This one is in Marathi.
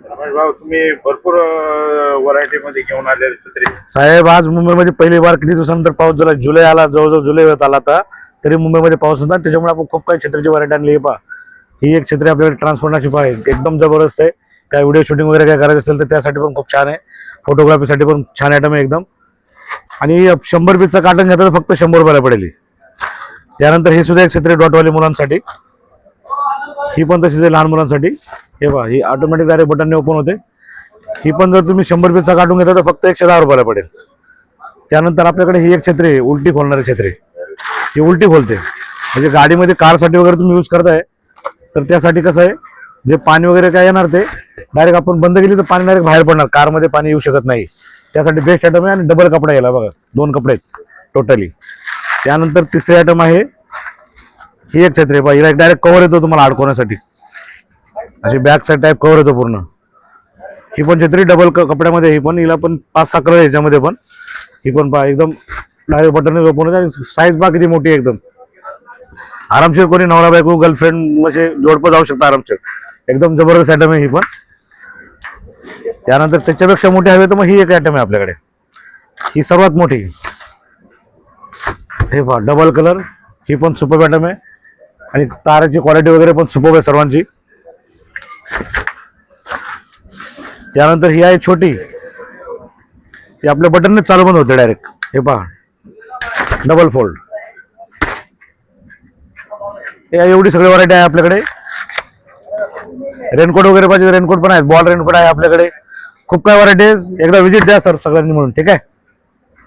रमेश भाऊ, तुम्ही भरपूर व्हरायटी मध्ये घेऊन आले छत्री. साहेब आज मुंबईमध्ये पहिली बार किती दिवसानंतर पाऊस झाला. जुलै आला, जवळजवळ जुलै होत आला आता, तरी मुंबईमध्ये पाऊस होता. त्याच्यामुळे आपण खूप काही छत्रीची व्हरायटी आणली आहे. पहा, ही एक छत्री आपल्याकडे ट्रान्सपरंटची आहे, एकदम जबरदस्त आहे. काय व्हिडिओ शूटिंग वगैरे काय करायचं असेल तर त्यासाठी पण खूप छान आहे. फोटोग्राफीसाठी पण छान आयटम आहे एकदम. आणि 100 पीसचा कार्टन घेतला तर फक्त 100 रुपयाला पडेल. त्यानंतर हे सुद्धा एक छत्री डॉटवाली मुलांसाठी, ही पण तशीच आहे लहान मुलांसाठी. हे पहा, ही ऑटोमॅटिक डायरेक्ट बटनने ओपन होते. ही पण जर तुम्ही 100 पीसचा काढून घेता तर फक्त 110 रुपयाला पडेल. त्यानंतर आपल्याकडे ही एक छत्री आहे, उलटी खोलणारी छत्री. ही उलटी खोलते, म्हणजे गाडीमध्ये कारसाठी वगैरे तुम्ही यूज करताय तर त्यासाठी कसं आहे, जे पाणी वगैरे काय येणार ते डायरेक्ट आपण बंद केली तर पाणी डायरेक्ट बाहेर पडणार, कारमध्ये पाणी येऊ शकत नाही. त्यासाठी बेस्ट आयटम आहे. आणि डबल कपडा यायला बघा, 2 कपडे टोटली. त्यानंतर तिसरी आयटम आहे ही एक छत्री. बघा, हिला डायरेक्ट कव्हर येतो तुम्हाला अडकवण्यासाठी, अशी बॅक साईड टाईप कव्हर येतो पूर्ण. ही पण छत्री डबल कपड्यामध्ये. ही पण, हिला पण 5-6 कलर याच्यामध्ये पण. ही पण पहा, एकदम डायरेक्ट बटन ओपन होते. आणि साईज पहा किती मोठी आहे एकदम. आरामशीर कोणी नवरा बायको गर्लफ्रेंड म्हणजे जोडपं जाऊ शकता आरामशीर. एकदम जबरदस्त आयटम आहे ही पण. त्यानंतर त्याच्यापेक्षा मोठी हवी तर मग ही एक आयटम आहे आपल्याकडे, ही सर्वात मोठी. हे पहा, डबल कलर. ही पण सुपर आयटम आहे. आणि ताराची क्वालिटी वगैरे पण सुपर आहे सर्वांची. त्यानंतर ही आहे छोटी, ती आपल्या बटनने चालू बंद होते डायरेक्ट. हे पहा, डबल फोल्ड. एवढी सगळी व्हरायटी आहे आपल्याकडे. रेनकोट वगैरे पाहिजे रेनकोट पण आहेत, बॉल रेनकोट आहे आपल्याकडे. खूप काय व्हरायटी आहे. एकदा व्हिजिट द्या सर सगळ्यांनी म्हणून, ठीक आहे.